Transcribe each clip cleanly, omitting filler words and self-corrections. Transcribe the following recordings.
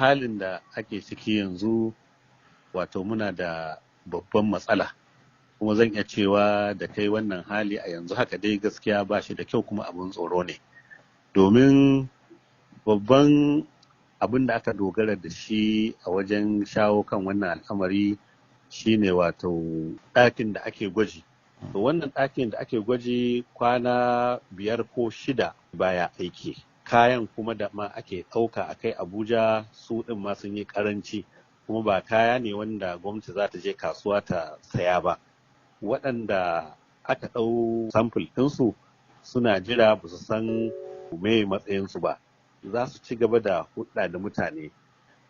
halin da ake ciki yanzu wato muna da babban matsala kuma zan iya cewa da kai wannan hali a yanzu haka dai gaskiya ba shi da kyau kuma abin tsoro ne domin babban abin da aka dogara da shi a wajen shawo kan wannan al'amari shine wato ɗakin da ake gwaji. To wannan ɗakin da ake gwaji kwana 5 ko 6 baya aiki. Kayan kuma da ma ake ɗauka a kai Abuja su ɗin ma sun yi ƙaranci kuma ba kaya ne wanda gwamnati za ta je kasuwa ta saya ba. Waɗanda aka ɗau samfur ɗinsu suna jira ba su san me matsayinsu ba. Za su ci gaba da hulɗa da mutane.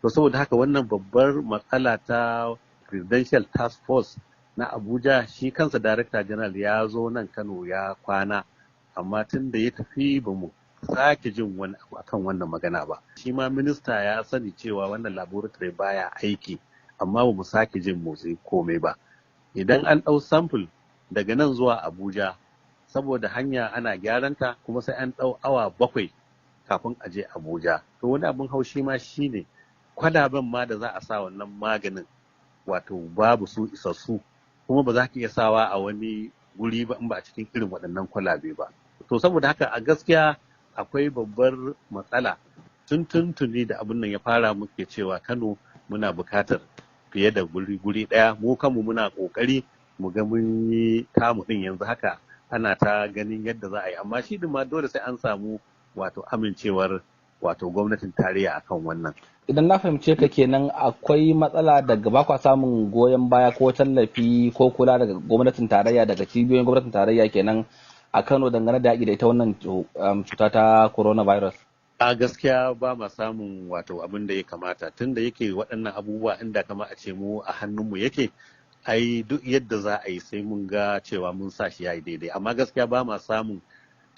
To saboda haka wannan babbar matsala ta Presidential Task Force na Abuja shi kansa Director General ya zo nan Kano ya kwana amma tun da ya tafi ba mu sake jin wani abu akan wannan magana ba. Shi ma minista ya sani cewa wannan laboratory baya aiki amma ba mu sake jin motsi komai ba. Idan an ɗau sample daga nan zuwa Abuja saboda hanya ana gyaranta kuma sai an ɗau awa 7 kafin a je Abuja. To wani abin haushi ma shine kwalaben ma da za a sa wannan maganin wato babu su isassu kuma ba za ka iya sawa a wani guri ba in ba a cikin irin waɗannan kwalabe ba. To saboda haka a gaskiya akwai babbar matsala tuntuni da abin nan ya fara muke cewa Kano muna bukatar fiye da guri ɗaya mu kanmu muna ƙoƙari mu ga mun yi tamu ɗin yanzu haka ana ta ganin yadda za a yi amma shi din ma dole sai an samu wato amincewar wato gwamnatin tarayya akan wannan. Idan na fahimce ka kenan akwai matsala daga ba kwa samun goyon baya ko tallafi ko kula daga gwamnatin tarayya daga cibiyoyin gwamnatin tarayya kenan a Kano dangane da yaƙi da ita wannan cuta ta coronavirus. A gaskiya ba ma samun wato abin da ya kamata tunda yake waɗannan abubuwa inda kama a ce mu a hannunmu yake ai duk yadda za a yi sai mun ga cewa mun sa shi yayi daidai amma gaskiya ba ma samun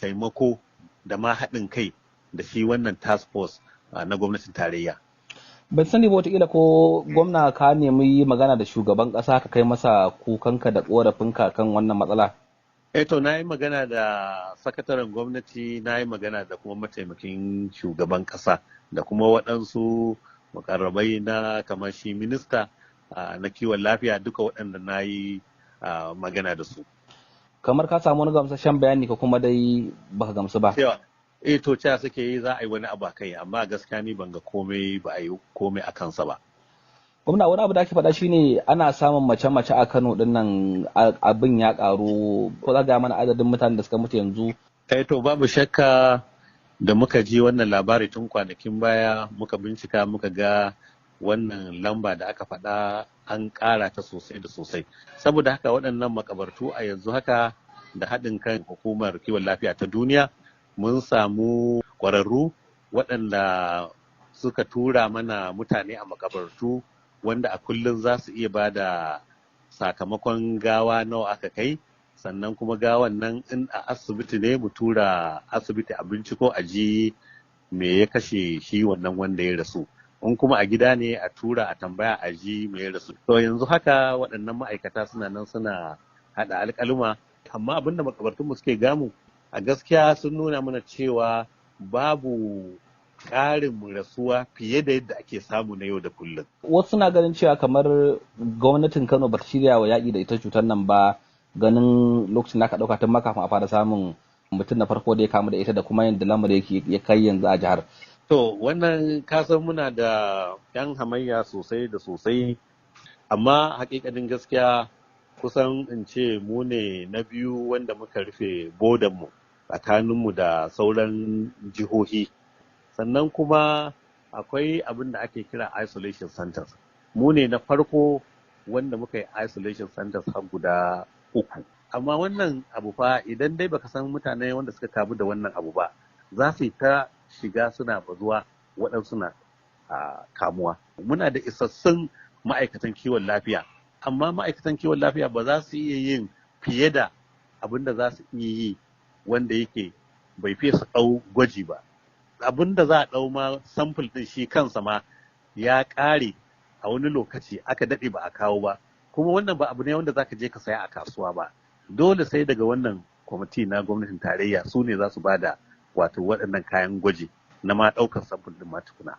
taimako da ma haɗin kai da shi wannan task force na gwamnatin tarayya. Ban sani ba wataƙila ko gwamna ka nemi magana da shugaban ƙasa ka kai masa kukanka da ƙorafinka kan wannan matsala? To na yi magana da sakataren gwamnati na yi magana da kuma mataimakin shugaban ƙasa da kuma waɗansu mukarrabai na kamar shi minista na kiwon lafiya duka waɗanda na yi magana da su. Kamar ka samu wani gamsashen bayani ko kuma dai baka gamsu ba? To cewa suke yi za a yi wani abu a kai amma gaskiya ni ban ga komai ba a yi komai a kansa ba. Gwamna wani abu da ake faɗa shine ana samun mace-mace a Kano din nan abin ya ƙaru ko za ga mana adadin mutanen da suka mutu yanzu. To babu shakka da muka ji wannan labari tun kwanakin baya muka bincika muka ga wannan lamba da aka faɗa an ƙara ta sosai da sosai. Saboda haka waɗannan makabartu a yanzu haka da haɗin kan hukumar kiwon lafiya ta duniya mun samu ƙwararru waɗanda suka tura mana mutane a makabartu wanda a kullum za su iya ba da sakamakon gawa nawa aka kai sannan kuma gawan nan in a asibiti ne mu tura asibiti a binciko a ji me ya kashe shi wannan wanda ya rasu in kuma a gida ne a tura a tambaya a ji me ya rasu. To yanzu haka waɗannan ma'aikata suna nan suna haɗa alƙaluma amma abinda makabartunmu suke gamu a gaskiya sun nuna mana cewa babu ƙarin rasuwa fiye da yadda ake samu na yau da kullum. Wasu na ganin cewa kamar gwamnatin Kano ba ta shirya wa yaƙi da ita cutar nan ba ganin lokacin da aka ɗauka tun kafin a fara samun mutum na farko da ya kamu da ita da kuma yadda lamarin ya kai yanzu a jihar. To wannan kasan muna da 'yan hamayya sosai da sosai amma hakikanin gaskiya kusan in ce mu ne na biyu wanda muka rufe bodanmu tsakaninmu da sauran jihohi sannan kuma akwai abin da ake kira isolation centers mu ne na farko wanda muka yi isolation centers har guda 3 amma wannan abu fa idan dai baka san mutane wanda suka kamu da wannan abu ba za su yi ta shiga suna bazuwa waɗansu na kamuwa muna da isassun ma'aikatan kiwon lafiya amma ma'aikatan kiwon lafiya ba za su iya yin fiye da abin da za su iya yi wanda yake bai fiye su ɗau gwaji ba abin da za a ɗau ma samfur ɗin shi kansa ma ya ƙare a wani lokaci aka daɗe ba a kawo ba kuma wannan ba abu ne wanda za ka je ka saya a kasuwa ba dole sai daga wannan kwamiti na gwamnatin tarayya su ne za su ba da wato waɗannan kayan gwaji na ma ɗaukar samfur ɗin ma tukuna.